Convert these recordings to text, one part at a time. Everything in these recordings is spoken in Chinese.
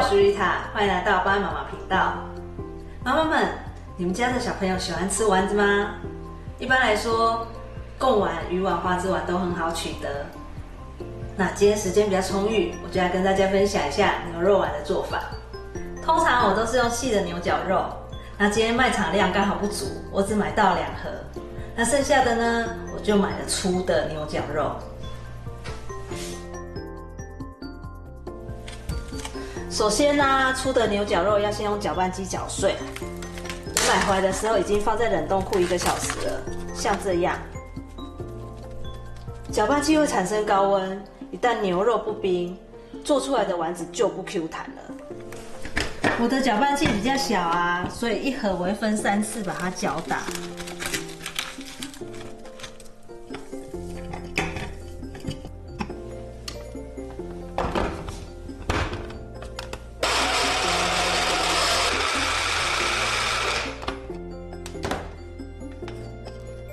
是瑞塔，欢迎来到巴安妈妈频道。妈妈们，你们家的小朋友喜欢吃丸子吗？一般来说，贡丸、鱼丸、花枝丸都很好取得。那今天时间比较充裕，我就来跟大家分享一下牛肉丸的做法。通常我都是用细的牛绞肉，那今天卖场量刚好不足，我只买到2盒。那剩下的呢，我就买了粗的牛绞肉。首先呢，粗的牛绞肉要先用搅拌机搅碎。我买回来的时候已经放在冷冻库1个小时了，像这样。搅拌机会产生高温，一旦牛肉不冰，做出来的丸子就不 Q 弹了。我的搅拌器比较小啊，所以1盒我会分3次把它搅打。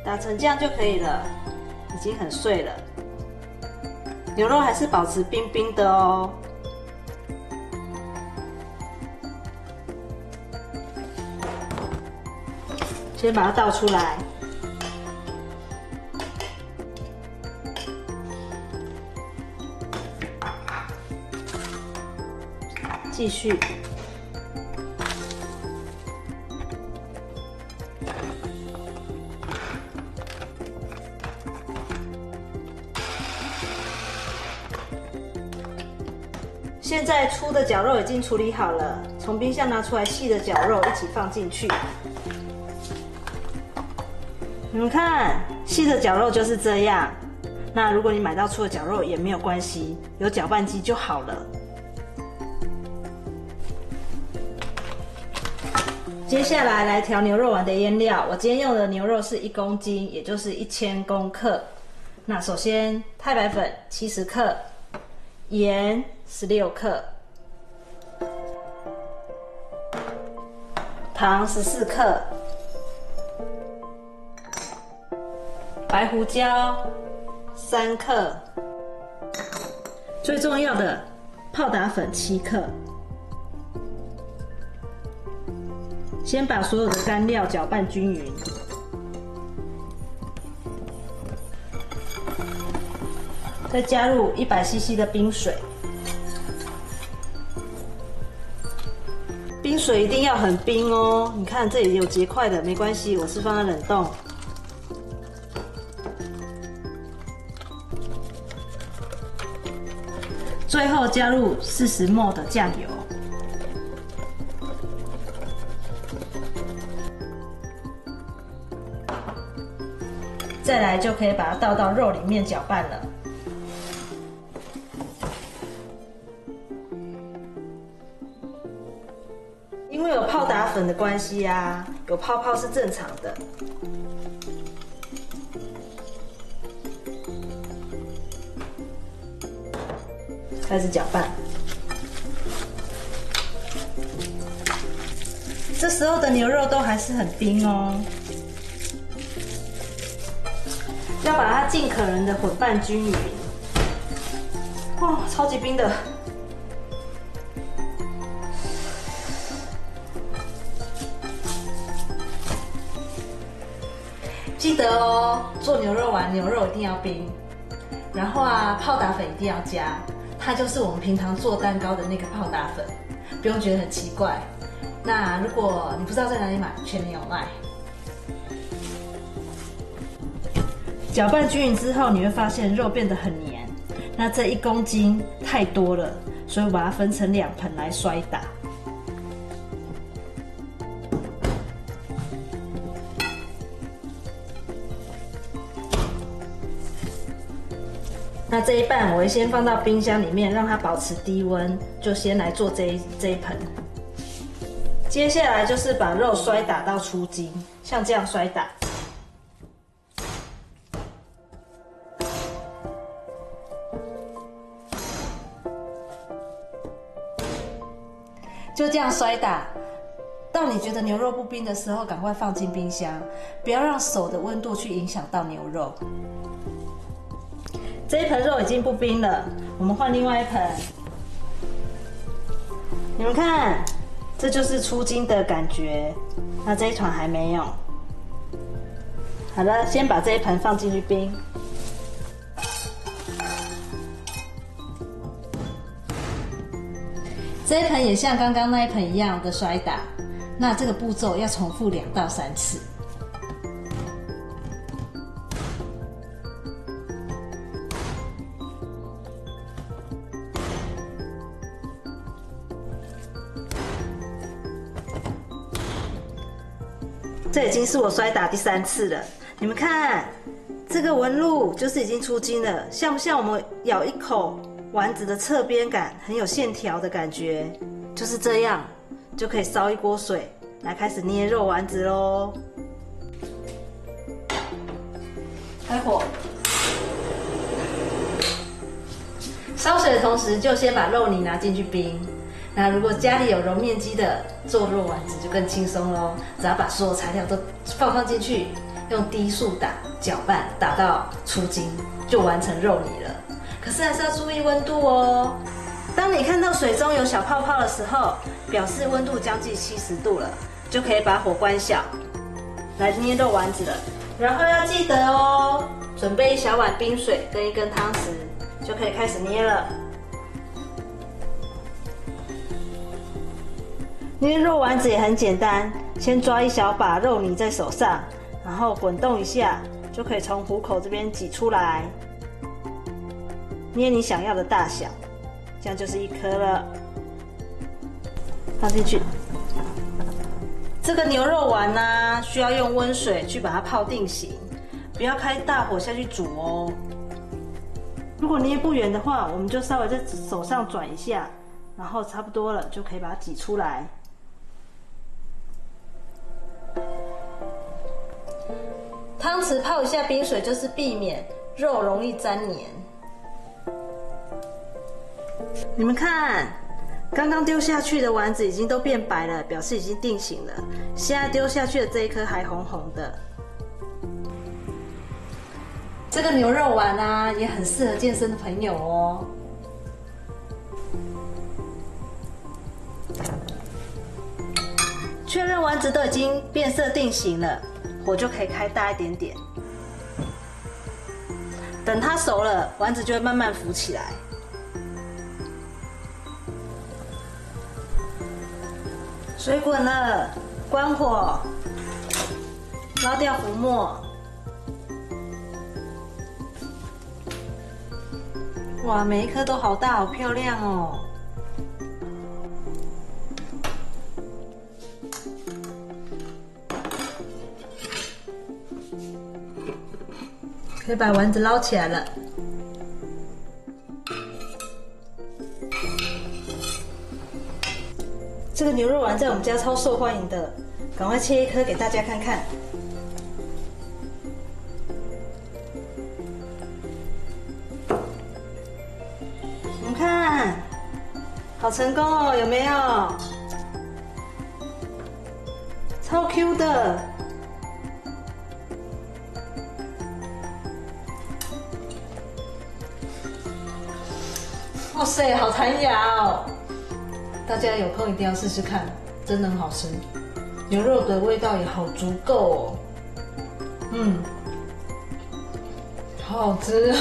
打成这样就可以了，已经很碎了。牛肉还是保持冰冰的哦。先把它倒出来，继续。现在粗的绞肉已经处理好了，从冰箱拿出来细的绞肉一起放进去。你们看，细的绞肉就是这样。那如果你买到粗的绞肉也没有关系，有搅拌机就好了。接下来来调牛肉丸的腌料，我今天用的牛肉是1公斤，也就是1000公克。那首先太白粉70克。盐16克，糖14克，白胡椒3克，最重要的泡打粉7克。先把所有的干料搅拌均匀。再加入100cc 的冰水，冰水一定要很冰哦。你看这里有结块的，没关系，我是放在冷冻。最后加入40ml 的酱油，再来就可以把它倒到肉里面搅拌了。因为有泡打粉的关系啊，有泡泡是正常的。开始搅拌，这时候的牛肉都还是很冰哦，要把它尽可能的混拌均匀。哦，超级冰的。记得哦，做牛肉丸，牛肉一定要冰，然后啊，泡打粉一定要加，它就是我们平常做蛋糕的那个泡打粉，不用觉得很奇怪。那如果你不知道在哪里买，全年有卖。搅拌均匀之后，你会发现肉变得很黏。那这1公斤太多了，所以我把它分成2盆来摔打。那这一半我会先放到冰箱里面，让它保持低温，就先来做这一盆。接下来就是把肉摔打到出筋，像这样摔打。就这样摔打，到你觉得牛肉不冰的时候，赶快放进冰箱，不要让手的温度去影响到牛肉。这一盆肉已经不冰了，我们换另外一盆。你们看，这就是出筋的感觉。那这一团还没有。好了，先把这一盆放进去冰。这一盆也像刚刚那一盆一样的摔打，那这个步骤要重复2到3次。这已经是我摔打第3次了，你们看，这个纹路就是已经出筋了，像不像我们咬一口丸子的侧边感，很有线条的感觉？就是这样，就可以烧一锅水来开始捏肉丸子咯。开火，烧水的同时就先把肉泥拿进去冰。那如果家里有揉面机的，做肉丸子就更轻松咯，只要把所有材料都放进去，用低速打搅拌，打到出筋，就完成肉泥了。可是还是要注意温度哦。当你看到水中有小泡泡的时候，表示温度将近70度了，就可以把火关小，来捏肉丸子了。然后要记得哦，准备1小碗冰水跟1根汤匙，就可以开始捏了。捏肉丸子也很简单，先抓1小把肉泥在手上，然后滚动一下，就可以从虎口这边挤出来。捏你想要的大小，这样就是1颗了。放进去。这个牛肉丸呢，需要用温水去把它泡定型，不要开大火下去煮哦。如果捏不圆的话，我们就稍微在手上转一下，然后差不多了，就可以把它挤出来。汤匙泡一下冰水，就是避免肉容易沾黏。你们看，刚刚丢下去的丸子已经都变白了，表示已经定型了。现在丢下去的这一颗还红红的。这个牛肉丸啊，也很适合健身的朋友哦。确认丸子都已经变色定型了，火就可以开大一点点。等它熟了，丸子就会慢慢浮起来。水滚了，关火，捞掉浮沫。哇，每一颗都好大，好漂亮哦！可以把丸子捞起来了。这个牛肉丸在我们家超受欢迎的，赶快切1颗给大家看看。你们看，好成功哦，有没有？超 Q 的。哇塞，好弹牙哦！大家有空一定要试试看，真的很好吃，牛肉的味道也好足够哦。好好吃啊！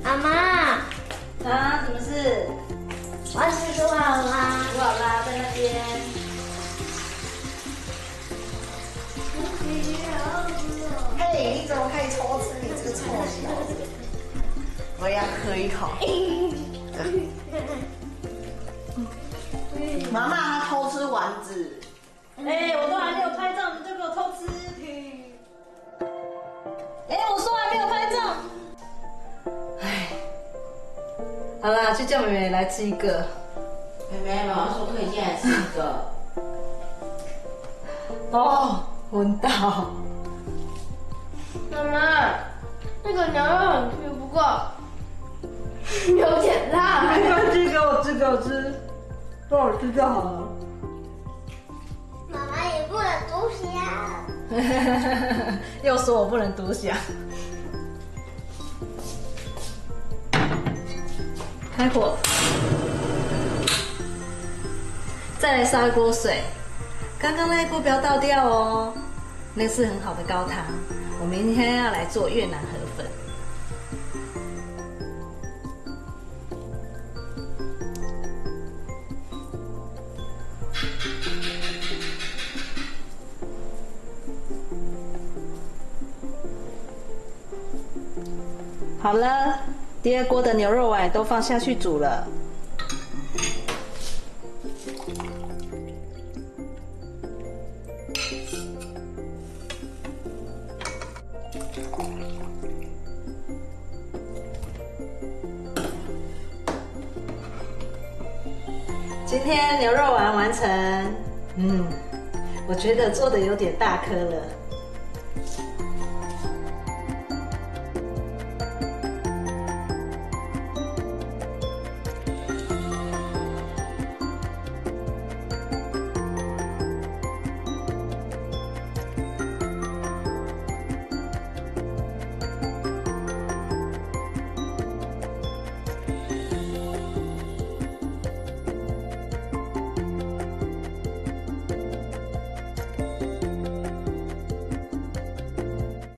妈妈，啊，什么事？丸子煮好啦。煮好啦，在那边。嘿，你怎么可以偷吃？你这个臭小子！我要喝一口。妈妈，她偷吃丸子。哎，我都还没有拍照，你就给我偷吃。哎，我说还没有拍照。哎，好啦，就叫妹妹来吃一个。妹妹，妈妈说可以进来吃一个。哦，昏倒。妈妈，那个牛肉很 Q， 不过有点辣。没关系，给我吃，给我吃，多少吃就好了。妈妈也不能独享。又说我不能独享。开火，再来烧一锅水。刚刚那一锅不要倒掉哦，那是很好的高汤。我明天要来做越南河粉。好了，第二锅的牛肉丸都放下去煮了。今天牛肉丸完成，我觉得做的有点大颗了。